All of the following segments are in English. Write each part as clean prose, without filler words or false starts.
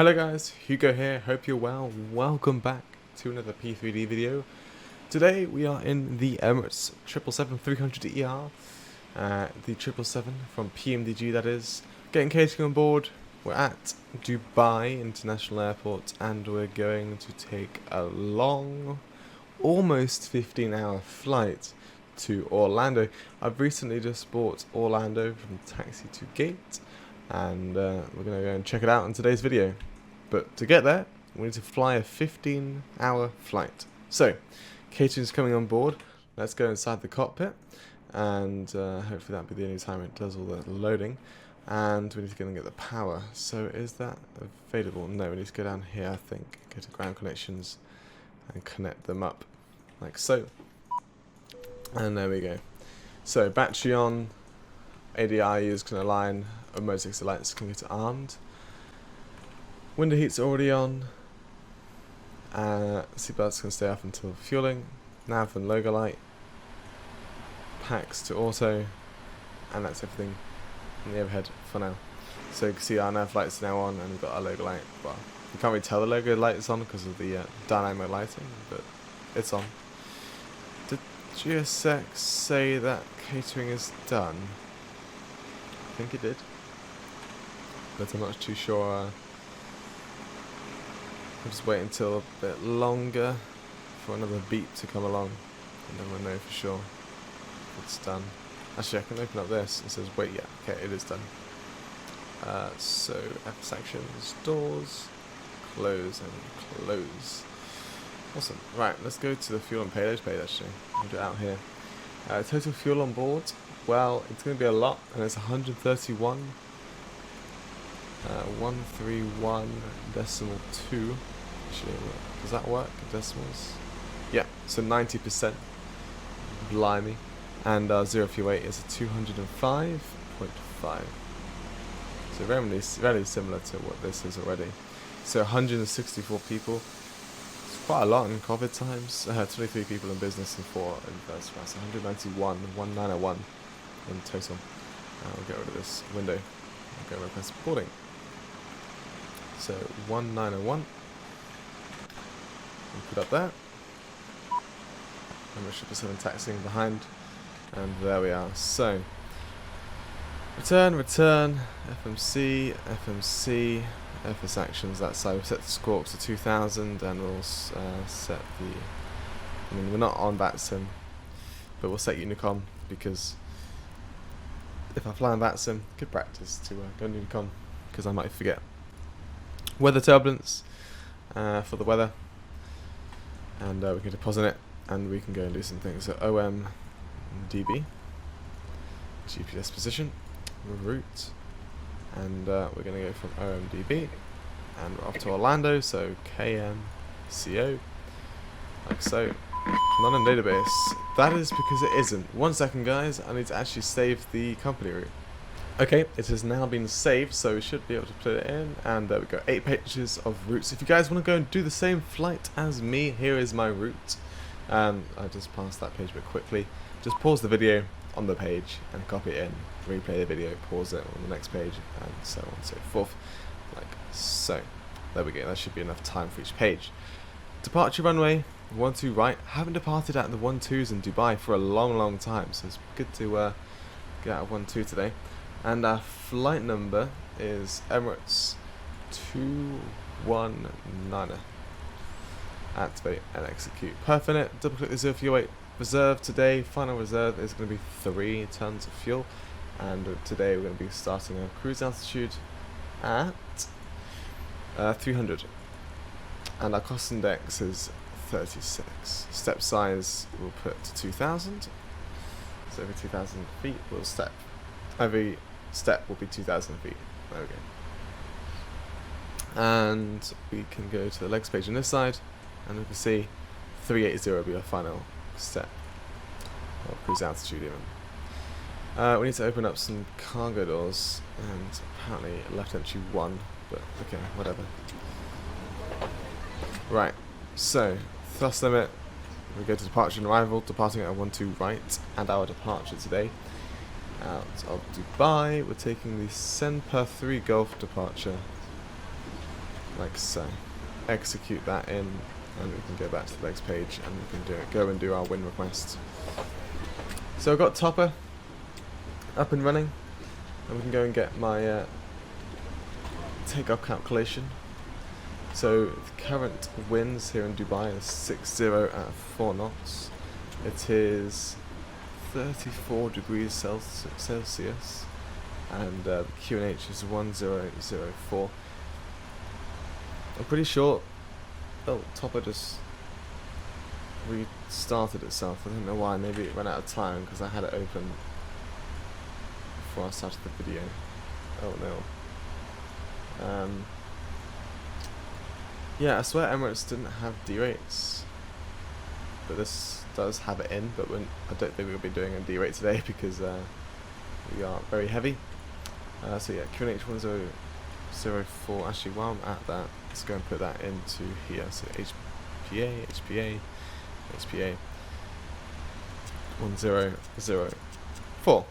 Hello guys, Hugo here, hope you're well. Welcome back to another P3D video. Today we are in the Emirates 777-300ER, the 777 from PMDG that is. Getting catering on board, we're at Dubai International Airport and we're going to take a long, almost 15-hour flight to Orlando. I've recently just bought Orlando from Taxi2Gate and we're going to go and check it out in today's video. But to get there, we need to fly a 15-hour flight. So, catering's coming on board. Let's go inside the cockpit, and hopefully that'll be the only time it does all the loading. And we need to go and get the power. So is that available? No, we need to go down here, I think. Go to ground connections and connect them up, like so. And there we go. So battery on, ADI is going to align, Orbx lights can go to armed. Window heat's already on. Seatbelts can stay off until fueling. Nav and logo light. Packs to auto. And that's everything in the overhead for now. So you can see our nav lights are now on and we've got our logo light. Well, you can't really tell the logo light is on because of the dynamo lighting, but it's on. Did GSX say that catering is done? I think it did. But I'm not too sure. I'll just wait until a bit longer for another beep to come along and then we'll know for sure if it's done. Actually, I can open up this. It says wait, yeah, okay, it is done. So F sections, doors, close and close. Awesome. Right, let's go to the fuel and payload page actually. I'll do it out here. Total fuel on board, well, it's going to be a lot and it's 131. 131.2. Actually, does that work? Decimals? Yeah, so 90%. Blimey. And 0 fuel weight is a 205.5. So very similar to what this is already. So 164 people. It's quite a lot in COVID times. 23 people in business and 4 in first class. 191 in total. We'll get rid of this window. I'll go request boarding. So 1901. We'll put up there. Emirates 777 taxiing behind. And there we are. So return, FMC, FS actions that side. We've set the score up to 2000 and we'll set the, I mean we're not on VATSIM, but we'll set Unicom because if I fly on VATSIM, good practice to go on Unicom because I might forget. Weather turbulence for the weather, and we can deposit it and we can go and do some things. So OMDB, GPS position, route, and we're going to go from OMDB and we're off to Orlando, so KMCO, like so. Not in database. That is because it isn't. 1 second guys, I need to actually save the company route. Okay, it has now been saved, so we should be able to put it in, and there we go, 8 pages of routes. If you guys want to go and do the same flight as me, here is my route. I just passed that page a bit quickly. Just pause the video on the page and copy it in, replay the video, pause it on the next page, and so on and so forth, like so. There we go, that should be enough time for each page. Departure runway, 12 right. Haven't departed at the 12s in Dubai for a long time, so it's good to get out of 12 today. And our flight number is Emirates 219. Activate and execute. Perfect it. Double click the 0 fuel weight. Reserve today. Final reserve is going to be 3 tons of fuel. And today we're going to be starting our cruise altitude at 300. And our cost index is 36. Step size we'll put to 2000. So every 2000 feet we'll step. Every step will be 2,000 feet. There we go. And we can go to the legs page on this side, and we can see 380 will be our final step, or cruise altitude even. We need to open up some cargo doors, and apparently left entry 1, but okay, whatever. Right, so thrust limit. We go to departure and arrival, departing at 12 right, and our departure today. Out of Dubai, we're taking the Senpa 3 Golf departure. like so. Execute that in, and we can go back to the next page, and we can go and do our win request. So I've got Topper up and running, and we can go and get my takeoff calculation. So the current winds here in Dubai is 60 at 4 knots. It is 34 degrees Celsius, and the QNH is 1004. I'm pretty sure. Oh, Topper just restarted itself. I don't know why. Maybe it ran out of time because I had it open before I started the video. Oh no. Yeah, I swear Emirates didn't have D rates, but this does have it in. But I don't think we'll be doing a D rate today because we are very heavy. So yeah, QNH 1004. Actually, while I'm at that, let's go and put that into here. So HPA 1004.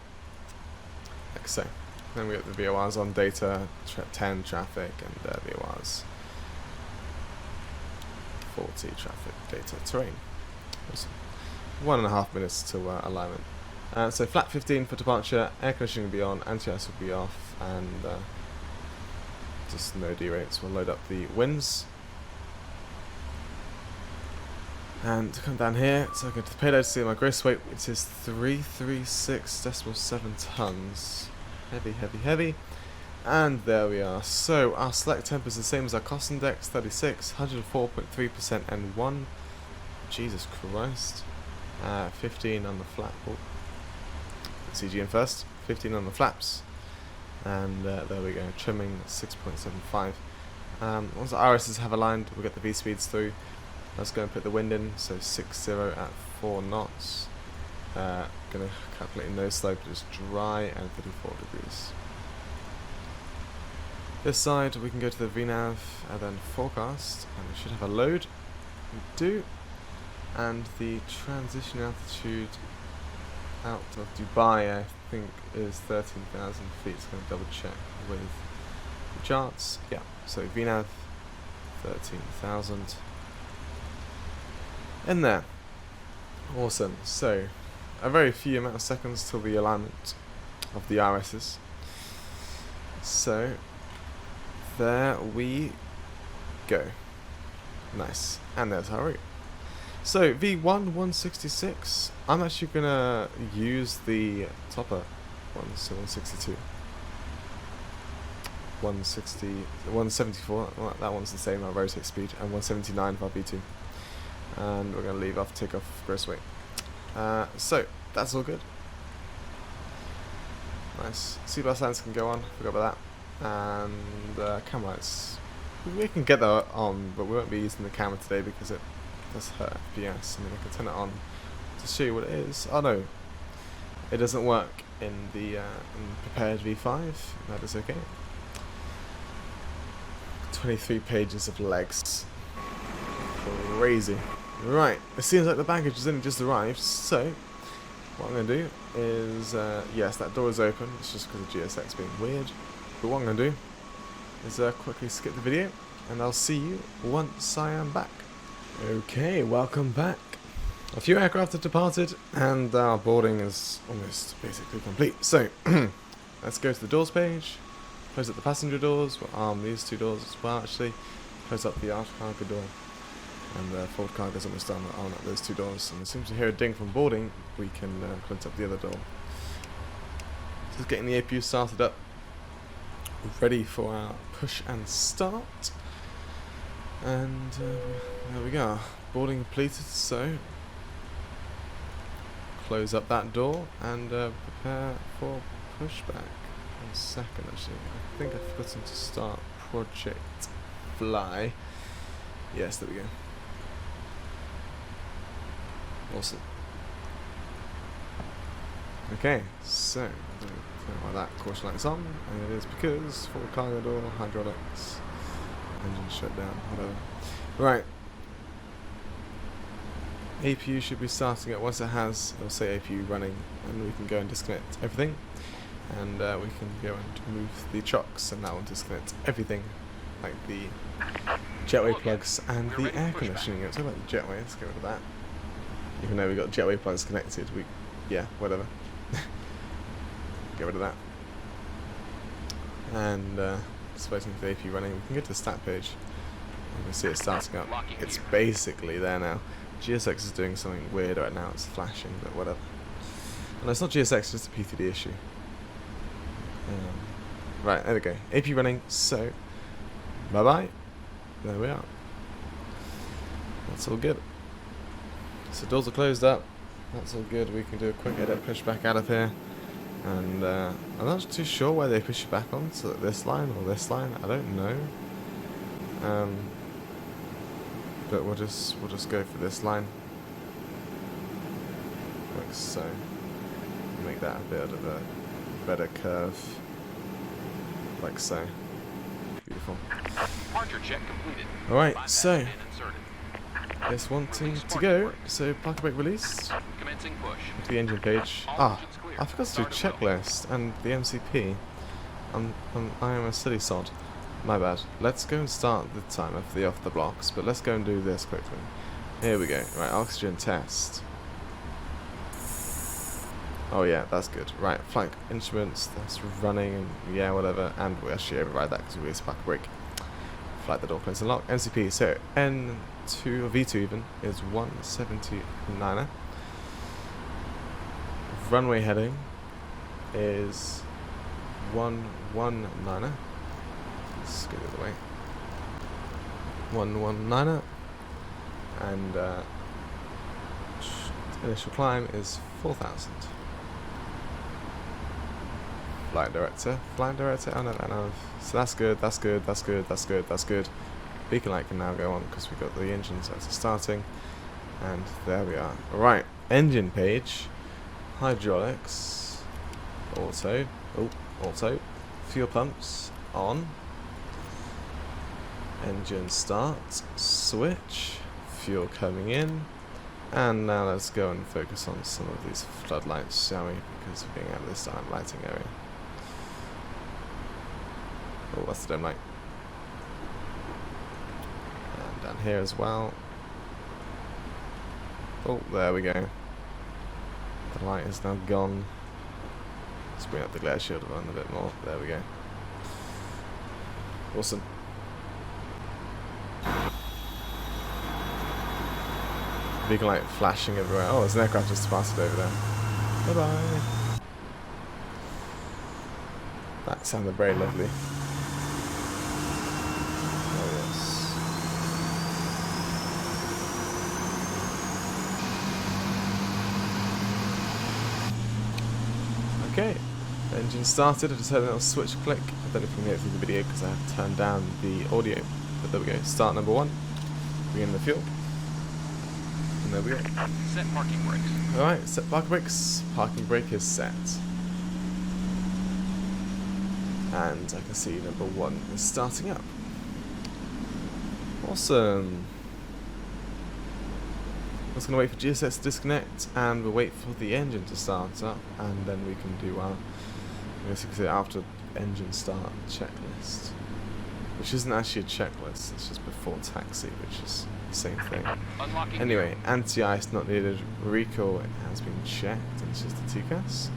Like so. Then we got the VORs on data, 10 traffic, and VORs 40 traffic, data, terrain. Awesome. 1.5 minutes to alignment. So flat 15 for departure, air conditioning will be on, anti-ice will be off, and just no D rates. We'll load up the winds. And come down here, so I go to the payload to see my gross weight, which is 336.7 tons. Heavy, heavy, heavy. And there we are. So our select temp is the same as our cost index, 36, 104.3% N1. Jesus Christ. 15 on the flap. Oh. CG in first. 15 on the flaps. And there we go. Trimming 6.75. Once the RSs have aligned, we'll get the V speeds through. Let's go and put the wind in. So 60 at 4 knots. Gonna calculate no slope, just dry and 34 degrees. This side we can go to the VNav and then forecast, and we should have a load. We do. And the transition altitude out of Dubai, I think, is 13,000 feet. So I'm going to double check with the charts. Yeah, so VNav 13,000 in there. Awesome. So a very few amount of seconds till the alignment of the RSs. So there we go. Nice. And there's our route. So V1 166. I'm actually gonna use the Topper one, so 162. 160, 174. Well, that one's the same. Our rotate speed, and 179 for our V2. And we're gonna leave off takeoff gross weight. So that's all good. Nice. Seatbelt lens can go on. Forgot about that. And camera lights. We can get that on, but we won't be using the camera today because it does hurt FPS. I mean, I can turn it on to show you what it is. Oh no, it doesn't work in the prepared V5. That is okay. 23 pages of legs. Crazy. Right, it seems like the baggage has only just arrived, so what I'm going to do is, yes, that door is open, it's just because of GSX being weird, but what I'm going to do is quickly skip the video, and I'll see you once I am back. Okay, welcome back. A few aircraft have departed, and our boarding is almost basically complete. So, let's go to the doors page, close up the passenger doors, we'll arm these two doors as well actually, close up the aft cargo door. And the forward cargo is almost done on those two doors. And as soon as you hear a ding from boarding, we can close up the other door. Just getting the APU started up, ready for our push and start. And there we go. Boarding completed. So close up that door and prepare for pushback. 1 second, actually. I think I've forgotten to start Project Fly. Yes, there we go. Awesome. Okay, so like that, caution lights on, and it is because forward cargo door, hydraulics, engine shutdown, whatever. Right. APU should be starting it. Once it has, it'll say APU running, and we can go and disconnect everything, and we can go and move the chocks, and that will disconnect everything like the jetway plugs and the air conditioning. It's all about the jetway. Let's get rid of that. Even though we got jetway plugs connected, yeah, whatever. Get rid of that. And just waiting for the AP running. We can get to the stat page. You can see it starting up. It's basically there now. GSX is doing something weird right now. It's flashing, but whatever. And it's not GSX, it's just a P3D issue. Right, there we go. AP running, so bye bye. There we are. That's all good. So doors are closed up. That's all good. We can do a quick edit pushback out of here. And I'm not too sure where they push you back on. So this line or this line, I don't know. But we'll just go for this line. Like so. Make that a bit of a better curve. Like so. Beautiful. Alright, so it's wanting to go. So parking brake released. To the engine page. Ah, I forgot to do checklist and the MCP. I am a silly sod. My bad. Let's go and start the timer for the off the blocks, but let's go and do this quickly. Here we go. Right, oxygen test. Oh yeah, that's good. Right, flight instruments, that's running, and yeah, whatever. And we actually override that because we released parking brake. Flight the door close and lock. MCP, so N2 or V2 even is 179er. Runway heading is 119er. Let's go the other way. 119er. And initial climb is 4,000. Flight director. Oh no. So that's good, that's good, that's good, that's good, that's good. Beacon light can now go on because we've got the engine sensor starting. And there we are. Right, engine page. Hydraulics. Auto. Oh, auto. Fuel pumps on. Engine start. Switch. Fuel coming in. And now let's go and focus on some of these floodlights, shall we? Because we're being out of this dynamic lighting area. Oh, that's the dome light. And down here as well. Oh, there we go. The light is now gone. Let's bring up the glare shield on a bit more. There we go. Awesome. Beacon light flashing everywhere. Oh, there's an aircraft just departed over there. Bye bye. That sounded very lovely. Oh yes. Okay, engine started. I just heard a little switch click. I don't know if you can hear it through the video because I have turned down the audio. But there we go. Start number 1. Bring in the fuel. And there we go. Set parking brakes. Alright, set parking brakes. Parking brake is set. And I can see number 1 is starting up. Awesome. I'm just going to wait for GSX to disconnect and we'll wait for the engine to start up and then we can do our basically after engine start checklist. Which isn't actually a checklist, it's just before taxi, which is the same thing. Anyway, anti-ice not needed, recall it has been checked, and it's just the TCAS.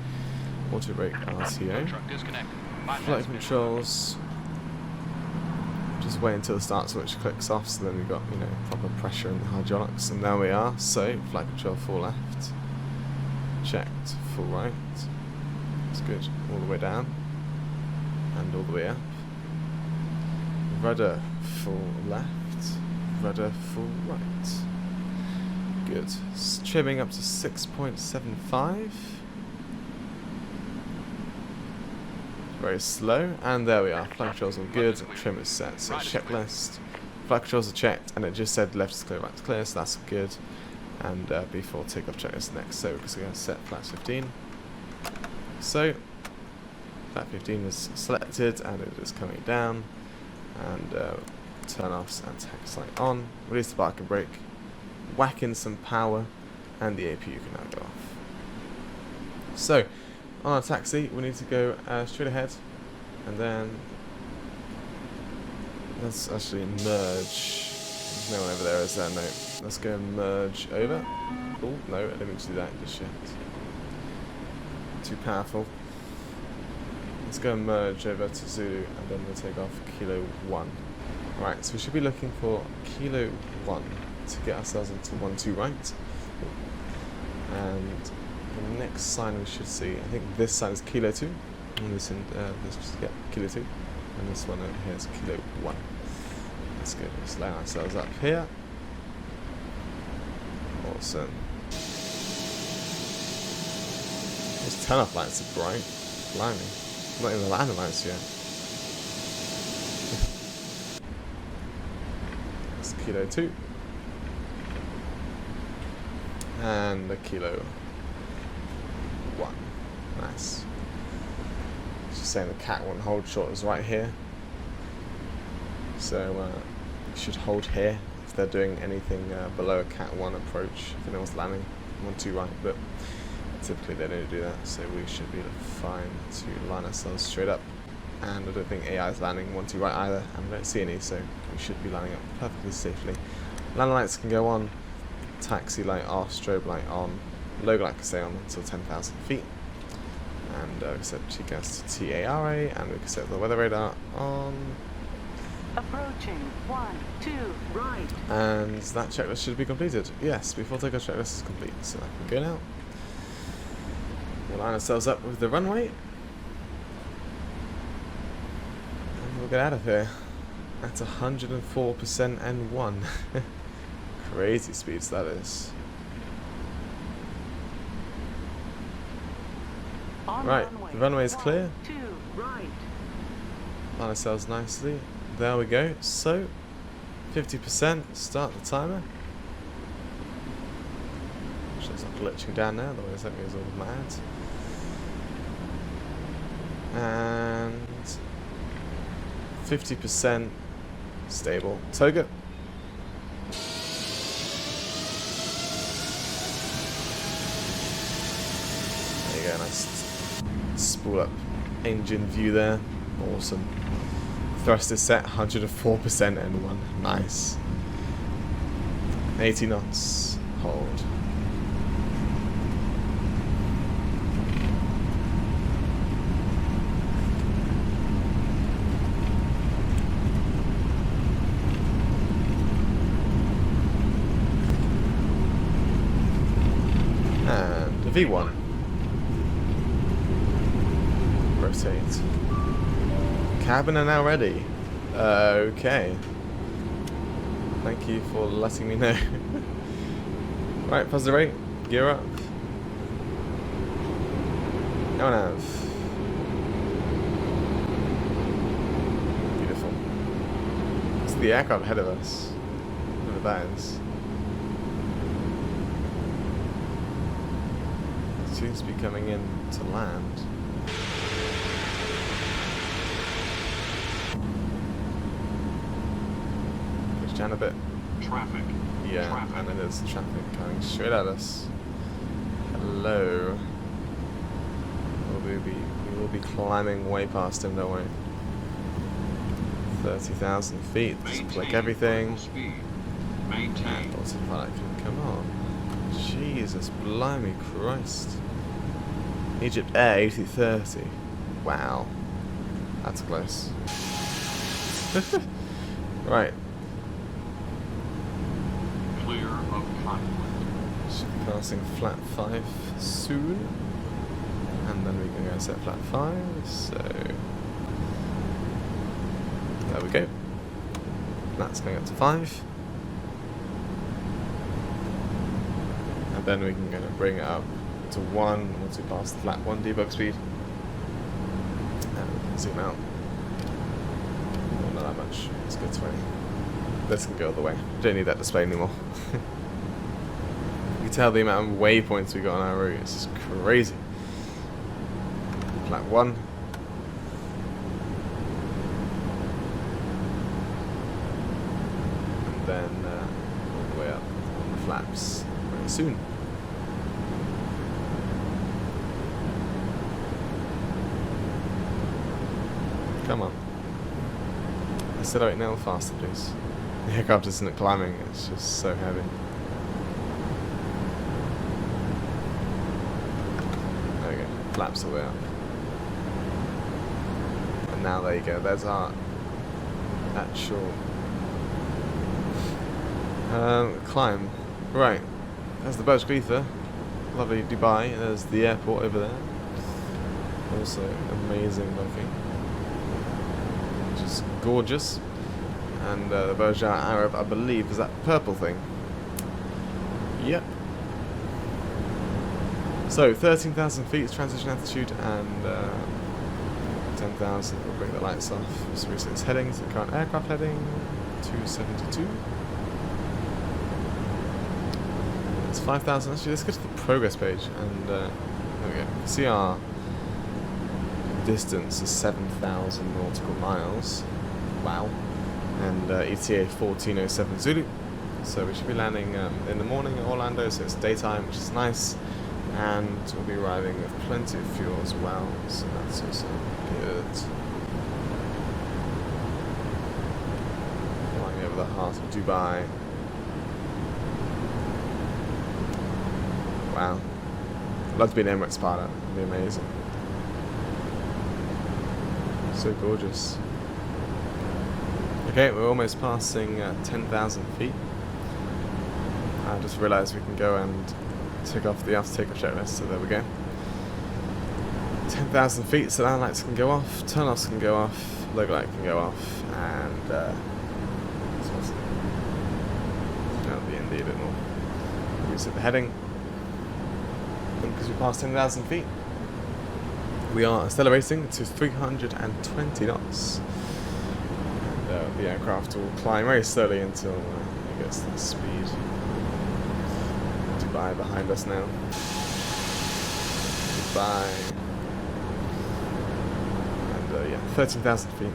Auto brake RTO. Flight controls. Just wait until the start switch clicks off, so then we've got, you know, proper pressure in the hydraulics, and there we are. So, flight control full left. Checked, full right. That's good. All the way down. And all the way up. Rudder full left, rudder full right. Good. Trimming up to 6.75. Very slow, and there we are. Flight controls all good. Trim is set. So checklist. Flight controls are checked, and it just said left is clear, right is clear, so that's good. And before takeoff checklist next. So we're just going to set flight 15. So flight 15 is selected, and it is coming down. And turn offs and tax light on, release the parking brake, whack in some power, and the APU can now go off. So, on our taxi, we need to go straight ahead, and then Let's actually merge. There's no one over there, is there? No. Let's go and merge over. Oh, no, I didn't mean to do that just yet. Too powerful. Let's go and merge over to Zulu, and then we'll take off Kilo 1. Right, so we should be looking for Kilo 1 to get ourselves into 1-2 right. And the next sign we should see, I think this sign is Kilo 2. And this, yeah, Kilo 2. And this one over here is Kilo 1. Let's go, let's line ourselves up here. Awesome. Those turn-off lights are bright. Blimey. Not even the landing lights yet. That's Kilo 2. And a Kilo 1. Nice. Just saying the Cat 1 hold short is right here. So you should hold here if they're doing anything below a Cat 1 approach. If anyone's landing 1-2 right, but typically they don't do that, so we should be fine to line ourselves straight up. And I don't think AI is landing 1-2 right either, and we don't see any, so we should be lining up perfectly safely. Landing lights can go on, taxi light off, strobe light on, logo light can stay on until 10,000 feet. And we can set GPS to TARA, and we can set the weather radar on. Approaching 1-2 right. And that checklist should be completed. Yes, before takeoff checklist is complete, so I can go now. We'll line ourselves up with the runway. And we'll get out of here. That's 104% N1. Crazy speeds that is. On Right, the runway is clear. 2 right. Line ourselves nicely. There we go. So, 50%. Start the timer. It's not glitching down now, otherwise that goes all mad. And 50% stable. Toga. There you go, nice spool up engine view there. Awesome. Thrust is set 104% N1. Nice. 80 knots. Hold. And V1. Rotate. Cabin are now ready. Okay. Thank you for letting me know. Right, positive rate. Gear up. Now nav. Beautiful. It's the aircraft ahead of us. Whatever that is. It seems to be coming in to land. Push down a bit. Traffic. Yeah, Traffic. and then there's traffic coming straight at us. Hello. We will be climbing way past him, don't worry. 30,000 feet. Just click everything. Speed. And Maintain. autopilot can come on. Jesus, blimey Christ. Egypt Air 8030. Wow. That's close. Right. Clear of conflict. Should be passing flat 5 soon. And then we can go set flat 5. So there we go. That's going up to 5. And then we can go and bring it up to 1 once we pass the flat 1 debug speed. And we can zoom out. Well, not that much. Let's go 20. This can go all the way. Don't need that display anymore. You can tell the amount of waypoints we got on our route. It's just crazy. Flat 1. And then all the way up on the flaps very soon. Come on. accelerate now, faster please. The aircraft isn't climbing, it's just so heavy. There we go, flaps all the way up. And now there you go, there's our actual climb. Right, there's the Burj Khalifa, lovely Dubai, there's the airport over there. Also amazing looking, just gorgeous. And the Burj Al Arab, I believe, is that purple thing. Yep. So 13,000 feet is transition altitude, and 10,000. We'll bring the lights off. So we see its headings. The current aircraft heading 272. It's 5,000. Actually, let's go to the progress page, and there we go. See our distance is 7,000 nautical miles. Wow. And ETA 1407 Zulu. So we should be landing in the morning at Orlando, so it's daytime, which is nice. And we'll be arriving with plenty of fuel as well, so that's also good. Flying over the heart of Dubai. Wow. I'd love to be an Emirates pilot, it'd be amazing. So gorgeous. Okay, we're almost passing 10,000 feet. I just realised we can go and tick off the after takeoff checklist, so there we go. 10,000 feet, so land lights can go off, turn offs can go off, logo light can go off, and that'll be ND a bit more. We set the heading, and because we passed 10,000 feet, we are accelerating to 320 knots. The aircraft will climb very slowly until it gets that speed. Dubai behind us now. Dubai. And yeah, 13,000 feet.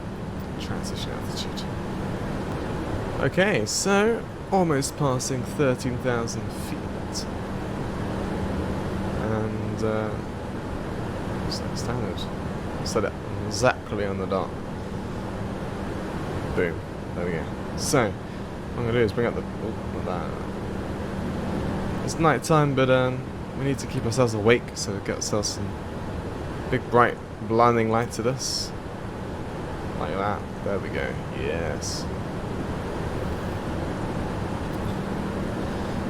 Transition altitude. Okay, so almost passing 13,000 feet. And standard. Set it exactly on the dot. Boom. There we go. So, what I'm going to do is bring up the... Oh, not that. It's night time, but we need to keep ourselves awake, so get ourselves some big, bright, blinding lights at us. Like that. There we go. Yes.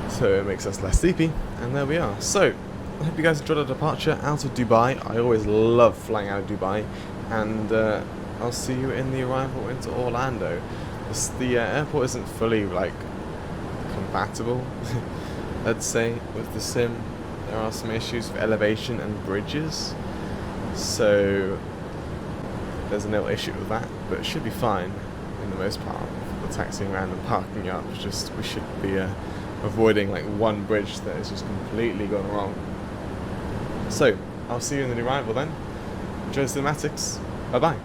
So it makes us less sleepy, and there we are. So, I hope you guys enjoyed our departure out of Dubai. I always love flying out of Dubai, and I'll see you in the arrival into Orlando. The airport isn't fully compatible, I'd say, with the sim. There are some issues with elevation and bridges, so there's a little issue with that, but it should be fine in the most part. The taxiing around and parking up, just we should be avoiding one bridge that is just completely gone wrong. So I'll see you in the arrival then. Enjoy the cinematics. Bye bye.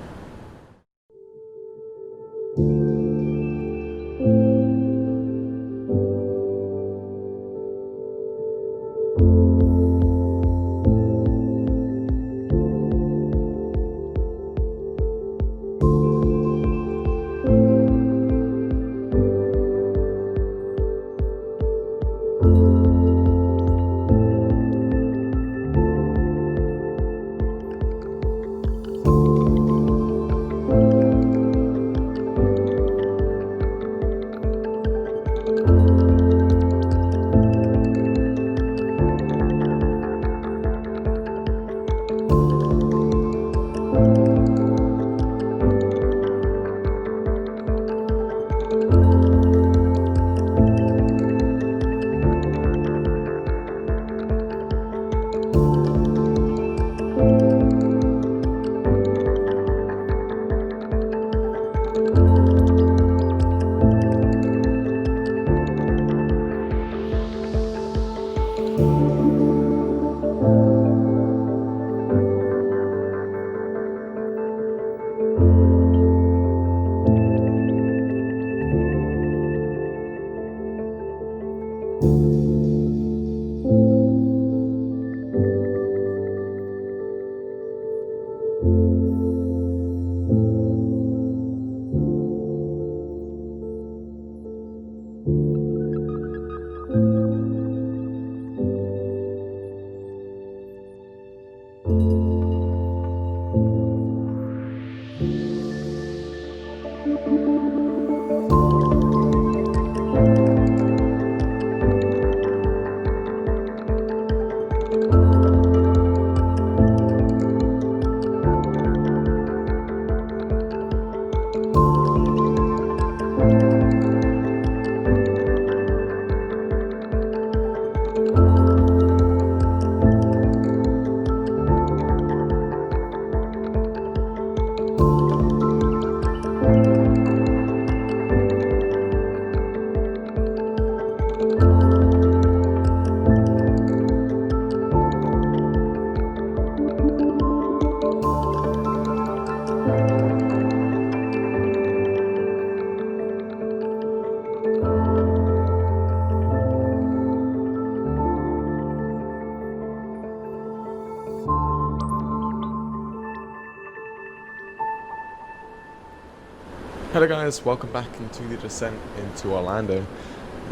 Hello guys, welcome back into the descent into Orlando.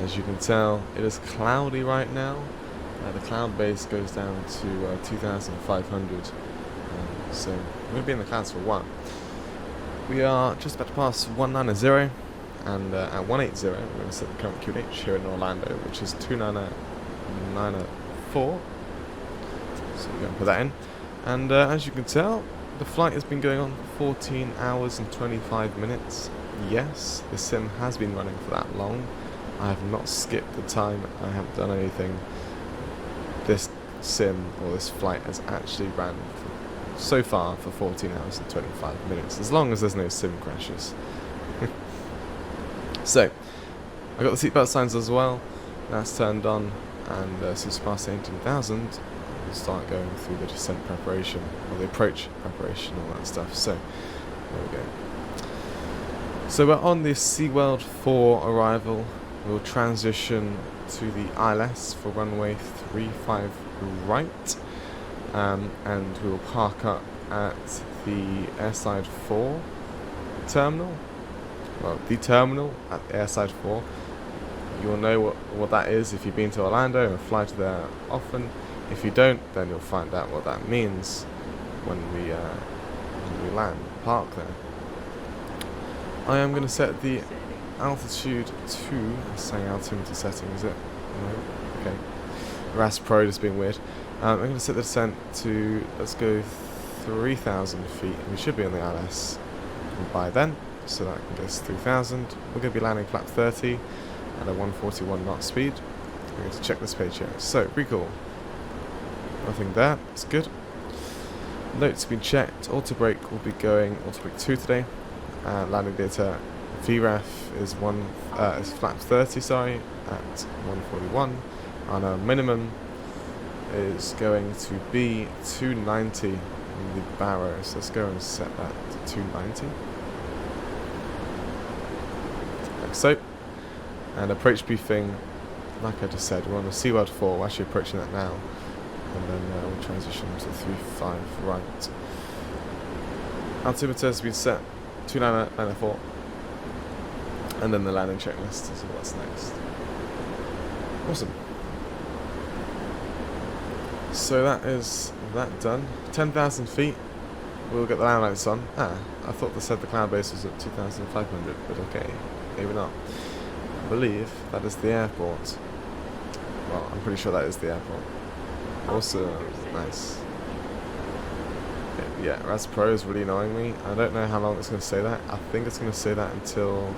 As you can tell, it is cloudy right now. The cloud base goes down to 2,500. So we're going to be in the clouds for a while. We are just about to pass 190, and at 180 we're going to set the current QNH here in Orlando, which is 29904. So we're going to put that in. And as you can tell, the flight has been going on for 14 hours and 25 minutes. Yes, the sim has been running for that long. I have not skipped the time, I haven't done anything. This sim, or this flight, has actually ran so far for 14 hours and 25 minutes, as long as there's no sim crashes. So, I got the seatbelt signs as well, that's turned on, and since past 18,000, we'll start going through the descent preparation, or the approach preparation, all that stuff. So, there we go. So we're on the SeaWorld 4 arrival. We'll transition to the ILS for runway 35 right, and we'll park up at the Airside 4 terminal. Well, the terminal at Airside 4. You'll know what that is if you've been to Orlando and fly to there often. If you don't, then you'll find out what that means when we land, park there. I am going to set the altitude to, saying altimeter setting, is it? No? Okay. RAS Pro just being weird. I'm going to set the descent to, let's go 3,000 feet. We should be on the ILS by then, so that can get us 3,000. We're going to be landing flap 30 at a 141 knot speed. We're going to check this page here. So, pretty cool. Nothing there, it's good. Notes have been checked. Auto brake will be going auto brake 2 today. Landing data VRAF is flap 30, sorry, at 141. And our minimum is going to be 290 in the barrow. So let's go and set that to 290. Like so. And approach briefing, like I just said, we're on the SeaWorld 4. We're actually approaching that now. And then we'll transition to 35 right. Altimeter has been set 29904, and then the landing checklist is what's next. Awesome. So that is that done. 10,000 feet. We'll get the land lights on. I thought they said the cloud base was at 2,500, but okay, maybe not. I believe that is the airport. Well, I'm pretty sure that is the airport. Also, nice. Yeah, RAS Pro is really annoying me. I don't know how long it's going to say that. I think it's going to say that until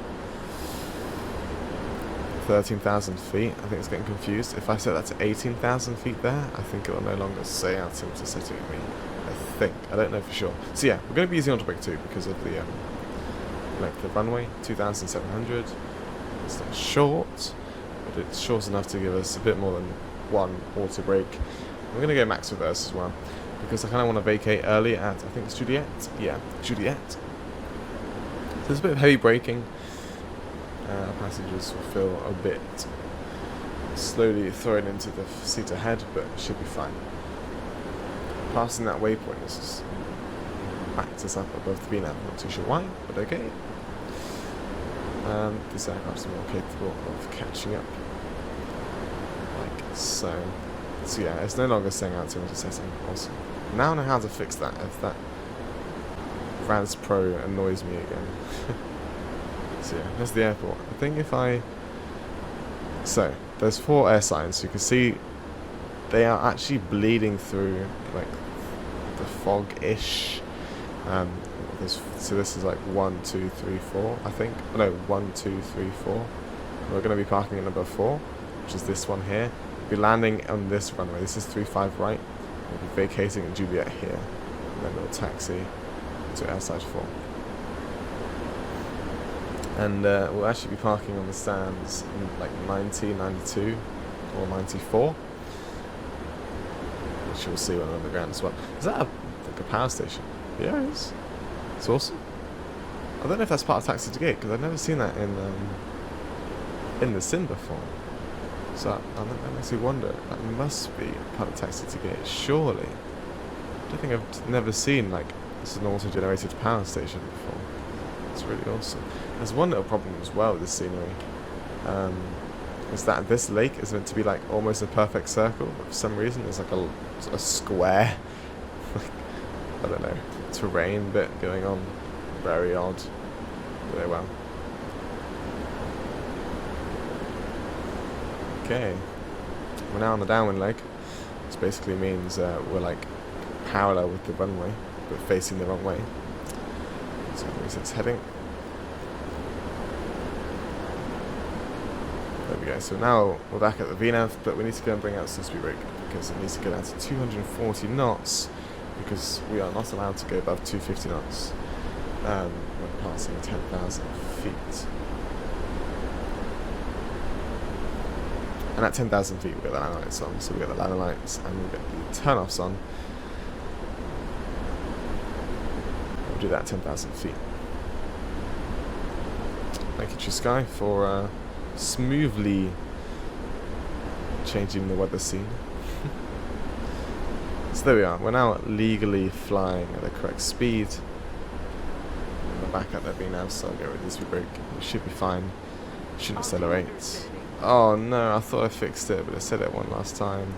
13,000 feet. I think it's getting confused. If I set that to 18,000 feet there, I think it will no longer say altimeter setting at me. I think. I don't know for sure. So yeah, we're going to be using auto brake 2 because of the length of runway, 2,700. It's not short, but it's short enough to give us a bit more than one auto brake. We're going to go max reverse as well, because I kind of want to vacate early at, I think it's Juliet. Yeah, Juliet. So there's a bit of heavy braking. Passengers will feel a bit slowly thrown into the seat ahead, but it should be fine. Passing that waypoint is just backed us up above the VNAV. Not too sure why, but okay. This aircraft's more capable of catching up, like so. So yeah, it's no longer saying altimeter setting. Awesome. Now I know how to fix that, if that Raz Pro annoys me again. So yeah, there's the airport. I think if I... So, there's 4 air signs. You can see they are actually bleeding through, like, the fog-ish. So this is like 1, 2, 3, 4, I think. No, 1, 2, 3, 4. We're going to be parking at number 4, which is this one here. We'll be landing on this runway. This is 35 right. We'll be vacating at Juliet here. And then we'll taxi to airside 4. And we'll actually be parking on the stands in like 90, 92, or 94. Which you'll see when we're on the ground as well. Is that like a power station? Yeah, it is. It's awesome. I don't know if that's part of Taxi2Gate, because I've never seen that in the sim before. So that makes me wonder. That must be part of Taxi2Gate, surely. I don't think I've never seen like this is an auto-generated power station before. It's really awesome. There's one little problem as well with this scenery. Is that this lake is meant to be like almost a perfect circle, but for some reason there's like a square, I don't know, terrain bit going on. Very odd. Very well. Okay, we're now on the downwind leg, which basically means we're like parallel with the runway, but facing the wrong way. So that means it's heading. There we go. So now we're back at the VNAV, but we need to go and bring out the speed brake because it needs to go down to 240 knots because we are not allowed to go above 250 knots when passing 10,000 feet. And at 10,000 feet, we'll get the ladder lights on. So we'll get the ladder lights and we'll get the turn-offs on. We'll do that at 10,000 feet. Thank you, Sky, for smoothly changing the weather scene. So there we are. We're now legally flying at the correct speed. We're back at that VNAV, so I'll get rid of this speed brake. We should be fine. Shouldn't accelerate. Oh no, I thought I fixed it, but I said it one last time.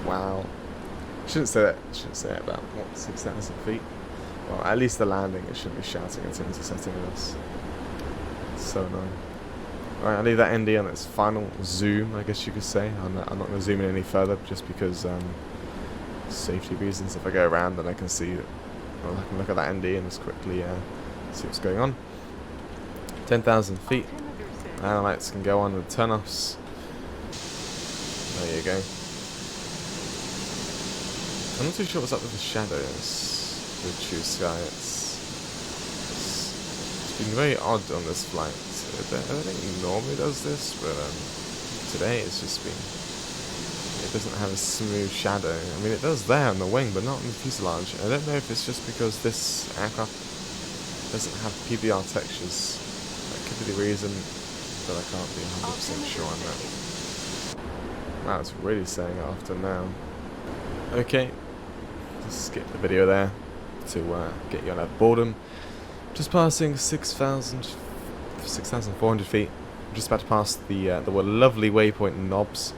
Wow. Shouldn't say that. Shouldn't say it about, what, 6,000 feet? Well, at least the landing, it shouldn't be shouting at intercepting us. It's so annoying. Alright, I'll leave that ND on its final zoom, I guess you could say. I'm not going to zoom in any further, just because safety reasons. If I go around, then I can see, well, I can look at that ND and just quickly see what's going on. 10,000 feet. Now lights can go on with turn-offs. There you go. I'm not too sure what's up with the shadows with True Sky. It's been very odd on this flight. I don't think it normally does this, but today it's just been... It doesn't have a smooth shadow. I mean, it does there on the wing, but not on the fuselage. I don't know if it's just because this aircraft doesn't have PBR textures. That could be the reason, but I can't be 100% sure on that. Wow, it's really saying after now. Okay, just skip the video there to get you on that boredom. Just passing 6,400 feet. I'm just about to pass the lovely waypoint knobs.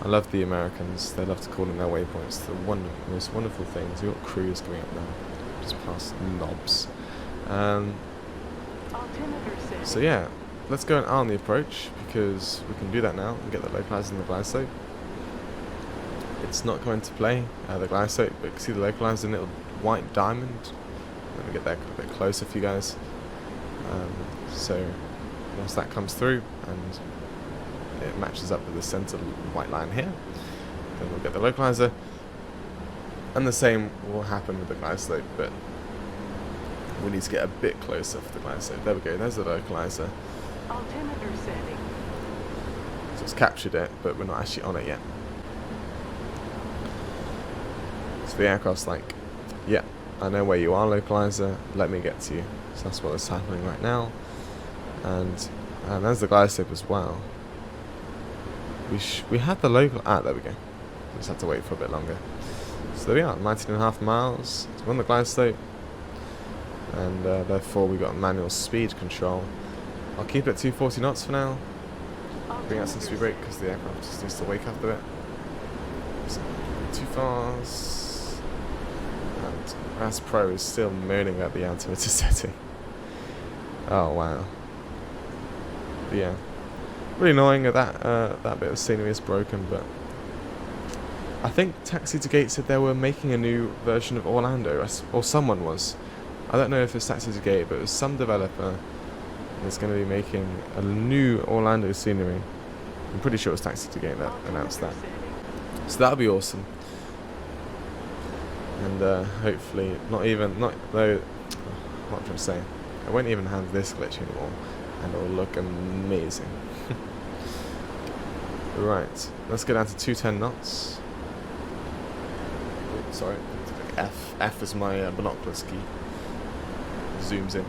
I love the Americans. They love to call them their waypoints. The most wonderful things. We've got crews coming up now. Just past knobs. So yeah, let's go and arm the approach because we can do that now and get the localizer and the glide slope. It's not going to play the glide slope, but you can see the localizer in a little white diamond. Let me get that a bit closer for you guys. So once that comes through and it matches up with the center white line here, then we'll get the localizer. And the same will happen with the glide slope, but we need to get a bit closer for the glide slope. There we go, there's the localizer. Altimeter setting. So it's captured it, but we're not actually on it yet. So the aircraft's like, yeah, I know where you are, localizer, let me get to you. So that's what is happening right now. And there's the glide slope as well. We had the local... there we go. Just had to wait for a bit longer. So there we are, 19.5 miles. So we're on the glide slope. And therefore we got manual speed control. I'll keep it at 240 knots for now. Bring out some speed brake because the aircraft just needs to wake up a bit. too fast. And Ras Pro is still moaning about the altimeter setting. Oh wow. But yeah, really annoying that that bit of scenery is broken. But I think Taxi2Gate said they were making a new version of Orlando, or someone was. I don't know if it's Taxi2Gate, but it was some developer that's going to be making a new Orlando scenery. I'm pretty sure it was Taxi2Gate that announced that. So that'll be awesome. And hopefully, what I'm trying to say, I won't even have this glitch anymore, and it'll look amazing. Right, let's go down to 210 knots. Oh, sorry, F is my binoculars key. Zooms in.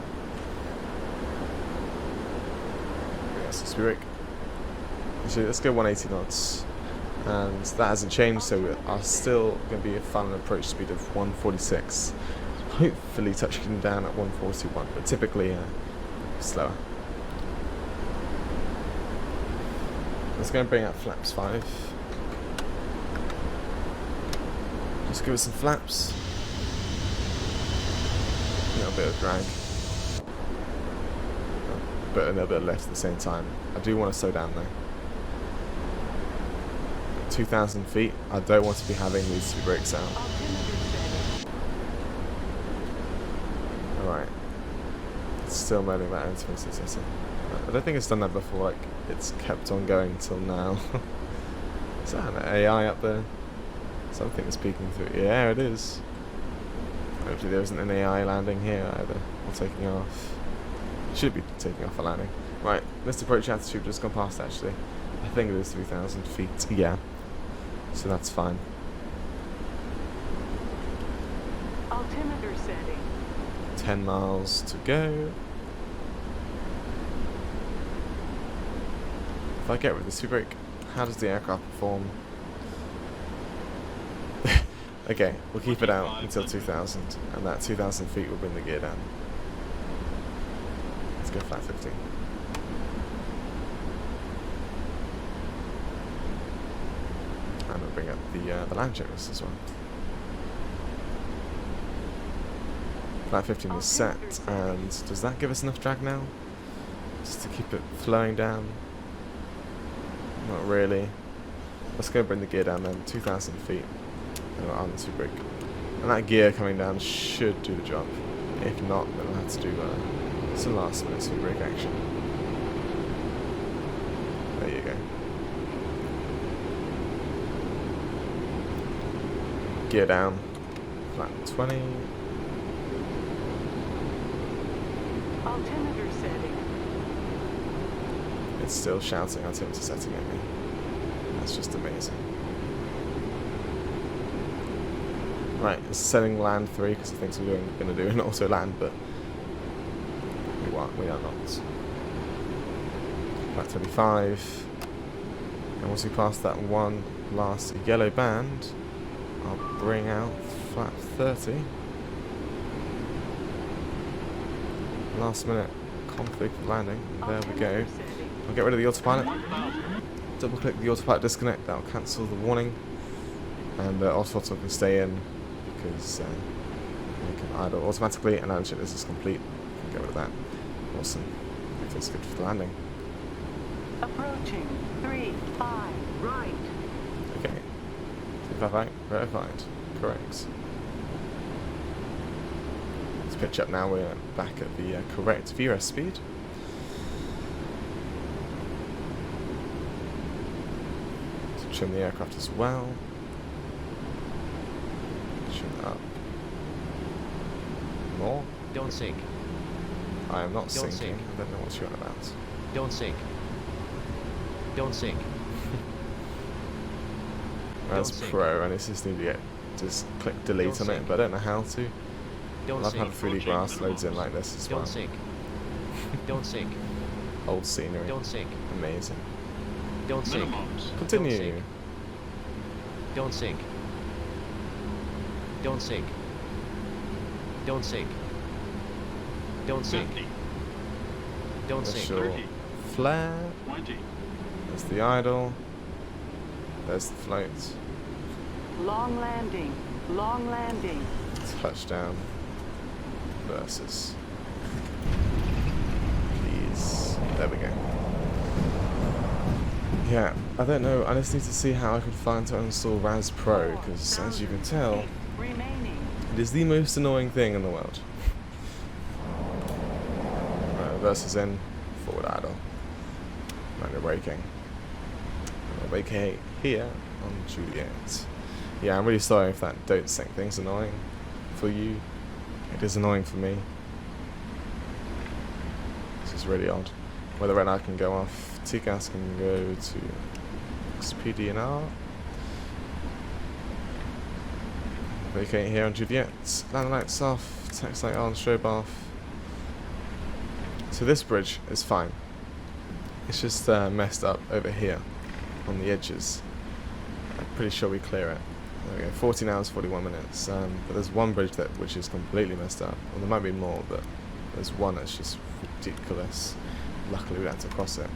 Yes, it's brake. Actually, let's go 180 knots. And that hasn't changed, so we are still going to be a final approach speed of 146. Hopefully touching down at 141, but typically slower. Let's go and bring out flaps 5. Just give it some flaps. A little bit of drag, but a little bit of lift at the same time. I do want to slow down though. 2,000 feet, I don't want to be having these two brakes out. Alright. It's still moaning about altimeter setting. I don't think it's done that before, like, it's kept on going until now. Is that an AI up there? Something is peeking through. Yeah, it is. Hopefully there isn't an AI landing here either, or taking off. Should be taking off a landing. Right, missed approach altitude, just gone past actually. I think it is 3,000 feet, yeah. So that's fine. Altimeter setting. 10 miles to go. If I get rid of the speed brake, how does the aircraft perform? Okay, we'll keep it out until 2,000, and that 2,000 feet will bring the gear down. Let's go flat 15. And we'll bring up the land checklist as well. Flat 15 is set, and does that give us enough drag now? Just to keep it flowing down? Not really. Let's go bring the gear down then, 2,000 feet. On the speed brake. And that gear coming down should do the job. If not, then I'll have to do some last minute speed brake action. There you go. Gear down. Flat 20. Altimeter setting. It's still shouting altimeter setting at me. That's just amazing. Right, it's setting land 3 because I think we're going to do an auto land, but we are not. Flat 25. And once we pass that one last yellow band, I'll bring out flat 30. Last minute config for landing. There we go. I'll get rid of the autopilot. Double click the autopilot disconnect, that'll cancel the warning. And autothrottle can stay in because you can idle automatically, and uncheck this is complete. You can get rid of that. Awesome. Everything's good for the landing. Approaching 3-5 right. Okay. 3-5 right, verified. Correct. Let's pitch up now. We're back at the correct VRS speed. Let's trim the aircraft as well. Up. More? Don't sink. I am not Don't sinking. sink. I don't know what you're on about. Don't sink. Don't sink. That's Don't sink. Pro, and it's just need to just click delete Don't on it, sink. but I don't know how to. Don't I love how sink. the 3D grass loads in like this as well. Don't sink. Don't sink. Old scenery. Don't sink. Amazing. Don't sink. Minimums. Continue. Don't sink. Don't sink. Don't sink. Don't sink. 50, Don't There's sink. your 30, flare. 20, There's the idle. There's the float. Long landing. Long landing. Touchdown versus. Please. There we go. Yeah, I don't know. I just need to see how I can find to install Raz Pro, because as you can tell, Remaining. it is the most annoying thing in the world. Versus in forward idle. Manual braking. Vacate here on Juliet. Yeah, I'm really sorry if that don't sync thing's annoying for you. It is annoying for me. This is really odd. Where the red eye can go off, TCAS can go to XPD and R. Vacate here on Juliet. Land lights off, text light on, strobe off. So this bridge is fine. It's just messed up over here on the edges. I'm pretty sure we clear it. There we go, 14 hours, 41 minutes. But there's one bridge which is completely messed up. Well, there might be more, but there's one that's just ridiculous. Luckily we had to cross it.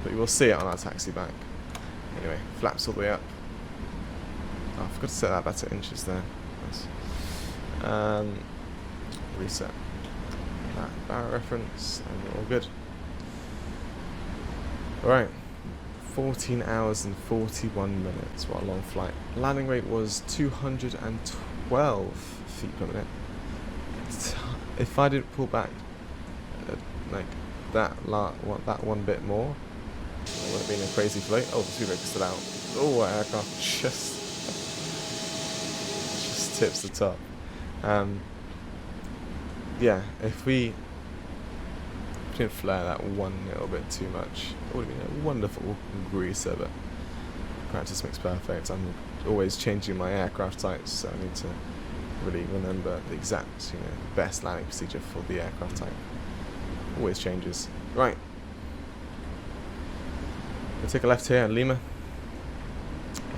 But you will see it on our taxi back. Anyway, flaps all the way up. Oh, I forgot to set that back to inches there. Nice. Reset. That barrel reference, and we're all good. Alright. 14 hours and 41 minutes. What a long flight. Landing rate was 212 feet per minute. If I didn't pull back like that one bit more, it would have been a crazy flight. Oh, the speedbreaker's still out. Oh, our aircraft just tips the top. Yeah, if we didn't flare that one little bit too much, it would have been a wonderful greaser, but practice makes perfect. I'm always changing my aircraft types, so I need to really remember the exact, best landing procedure for the aircraft type. Always changes. Right. We'll take a left here in Lima.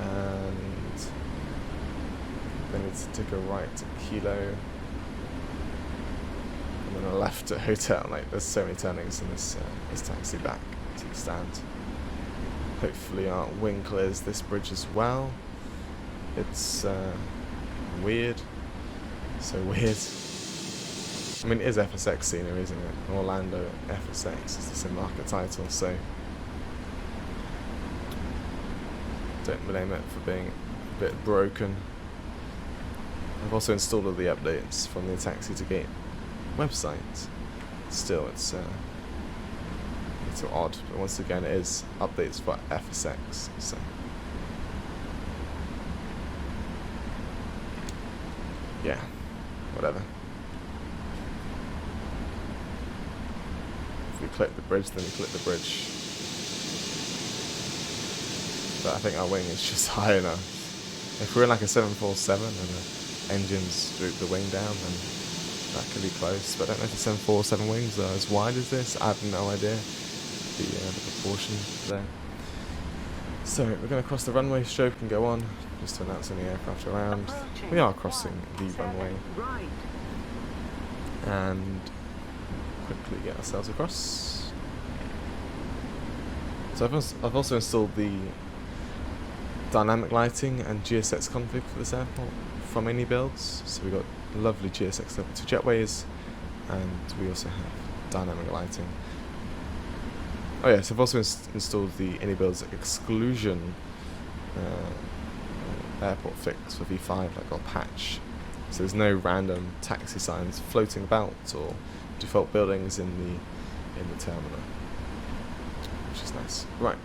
And then we need to take a right to Kilo. And then a left at Hotel. Like, there's so many turnings in this taxi back to the stand. Hopefully our wing clears this bridge as well. It's weird. So weird. I mean, it is FSX scenery, isn't it? Orlando FSX is the same market title, so don't blame it for being a bit broken. I've also installed all the updates from the Taxi2Gate website. Still, it's a little odd, but once again, it is updates for FSX, so. Yeah, whatever. If we click the bridge, then we click the bridge. But I think our wing is just high enough. If we're in like a 747 and the engines droop the wing down, then that could be close. But I don't know if the 747 wings are as wide as this. I have no idea the proportion there. So we're going to cross the runway. Strobe can go on, just to announce any aircraft around. We are crossing the runway. Right. And quickly get ourselves across. So I've also installed the dynamic lighting and GSX config for this airport from any builds. So we've got lovely GSX level 2 jetways, and we also have dynamic lighting. Oh yes, I've also installed the AnyBuilds exclusion airport fix for V5, like on patch. So there's no random taxi signs floating about or default buildings in the terminal, which is nice. Right,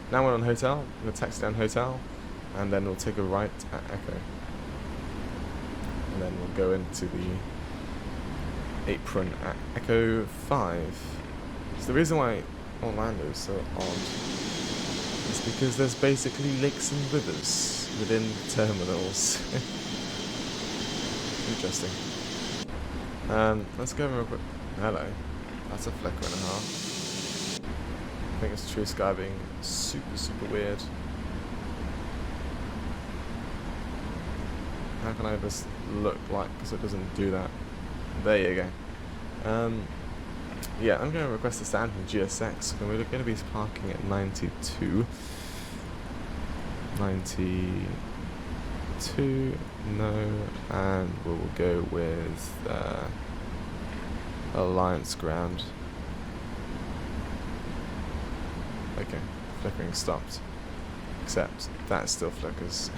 now we're on Hotel. I'm going to taxi down Hotel, and then we'll take a right at Echo, and then we'll go into the apron at Echo 5. So the reason why Orlando is so odd is because there's basically lakes and rivers within terminals. Interesting. Let's go real quick. Hello. That's a flicker and a half. I think it's True Sky being super weird. How can I just look like, because it doesn't do that? There you go. Yeah, I'm going to request a stand from GSX, and we're going to be parking at 92. 90. 2, no, and we'll go with Alliance ground. Okay, flickering stopped. Except that still flickers.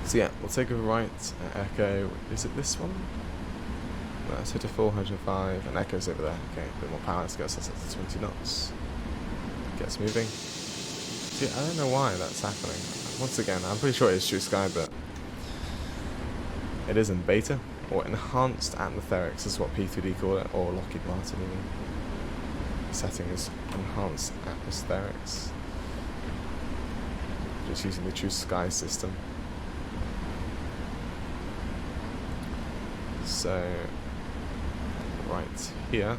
So yeah, we'll take a right at Echo. Is it this one? No, let's hit a 405 and Echo's over there. Okay, a bit more power. Let's get us up to 20 knots. Get us moving. See, I don't know why that's happening. Once again, I'm pretty sure it is True Sky, but it is in beta, or enhanced atmospherics is what P3D call it, or Lockheed Martin even. Setting is enhanced atmospherics. Just using the True Sky system. So, right here.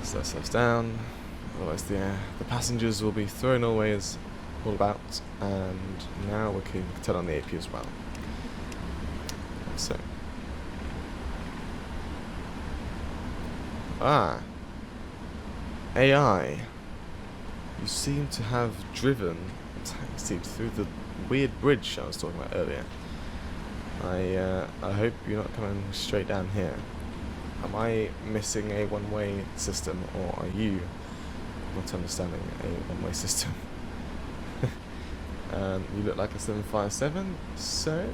Slow ourselves down, otherwise the passengers will be thrown always all about, and now we can turn on the AP as well. So, AI, you seem to have driven a taxi through the weird bridge I was talking about earlier. I hope you're not coming straight down here. Am I missing a one-way system, or are you not understanding a one-way system? You look like a 757, so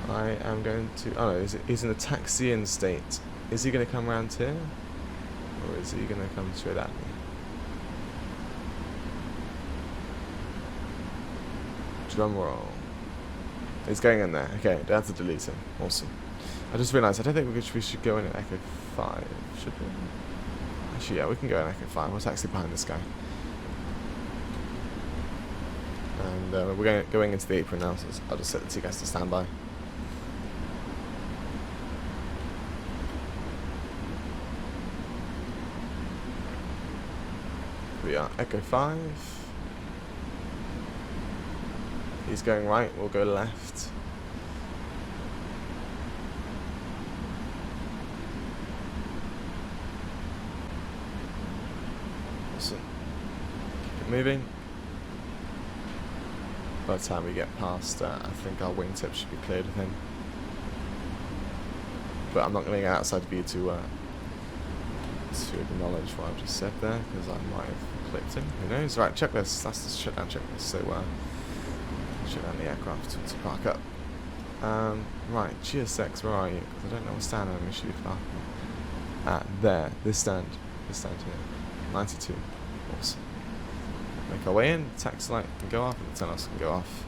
I am going to... Oh no, he's in a taxi-in state. Is he going to come around here? Or is he going to come straight at me? Drum roll. He's going in there. Okay, that's a delete him. Awesome. I just realised I don't think we should go in at Echo 5, should we? Actually, yeah, we can go in Echo 5. We're taxi behind this guy. And we're going into the apron now, so I'll just set the two guys to standby. We are Echo 5. He's going right, we'll go left. Awesome. Keep it moving. By the time we get past, I think our wingtip should be cleared of him. But I'm not going to get outside view to acknowledge what I've just said there, because I might have clicked him. Who knows? Right, checklist. That's the shutdown checklist. So, shut down the aircraft to park up. Right, GSX, where are you? Because I don't know what stand I'm going to shoot for. There, this stand here. 92. Awesome. Make our way in, taxi light can go off, and the tunnels can go off.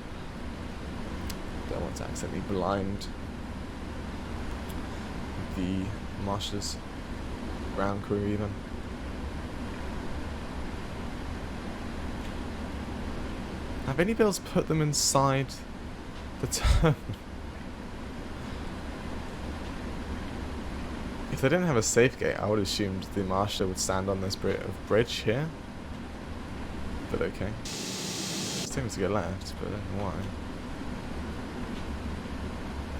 Don't want to accidentally blind the marshals, ground crew even. Have any bills put them inside the terminal? If they didn't have a safe gate, I would have assumed the marshal would stand on this bit of bridge here. But okay. It's telling me to go left, but I don't know why.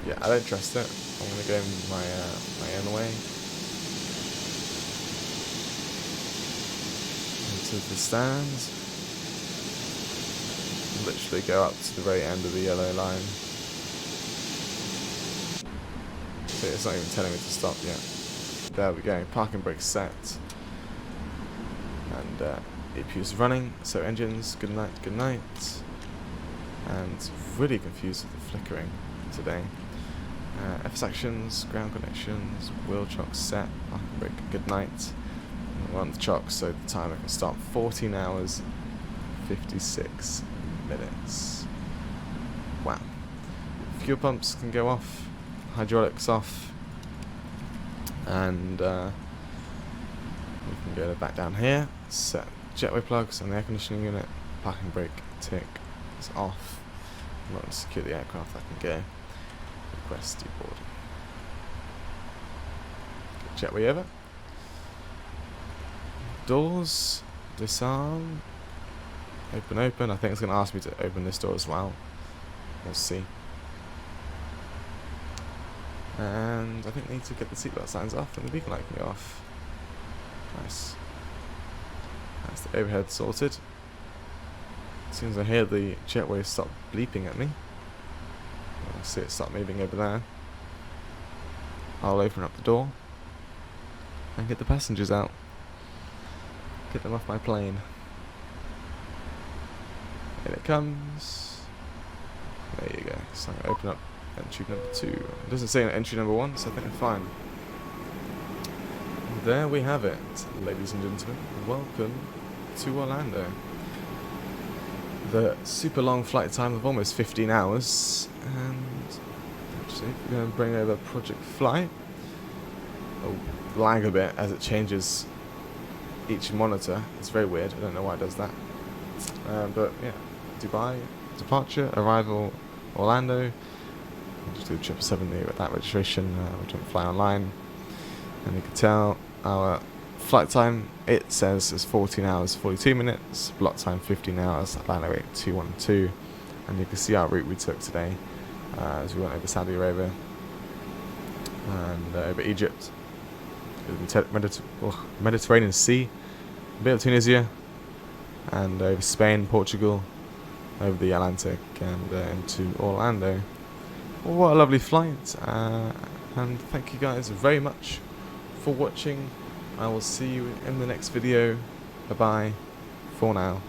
Yeah, I don't trust it. I'm gonna go my own way. Into the stands. Literally go up to the very end of the yellow line. So it's not even telling me to stop yet. There we go, parking brake set. And AP is running, so engines, good night, good night. And really confused with the flickering today. FS actions, ground connections, wheel chock set, parking brake, good night. And we're on the chock, so the timer can stop. 14 hours, 56 minutes. Wow. Fuel pumps can go off, hydraulics off, and we can go back down here. Set jetway plugs on the air conditioning unit. Parking brake tick is off. I'm not going to secure the aircraft. I can go. Request deboarding. Jetway over. Doors disarm. Open. I think it's going to ask me to open this door as well. We'll see. And I think I need to get the seatbelt signs off and the beacon light can go off. Nice. That's the overhead sorted. As soon as I hear the jetway stop bleeping at me, I see it start moving over there, I'll open up the door and get the passengers out. Get them off my plane. In it comes. There you go. So I open up entry number 2. It doesn't say entry number 1, so I think I'm fine. And there we have it, ladies and gentlemen. Welcome to Orlando. The super long flight time of almost 15 hours. And actually, we're going to bring over Project Fly. It'll lag a bit as it changes each monitor. It's very weird. I don't know why it does that. But yeah, Dubai, departure, arrival, Orlando. I'll just do 777 with that registration. We don't fly online. And you can tell our flight time, it says, is 14 hours 42 minutes. Block time 15 hours. Atlanta rate 212. And you can see our route we took today as we went over Saudi Arabia and over Egypt. Mediterranean Sea, a bit of Tunisia, and over Spain, Portugal, over the Atlantic, and into Orlando. Well, what a lovely flight, and thank you guys very much for watching. I will see you in the next video. Bye bye for now.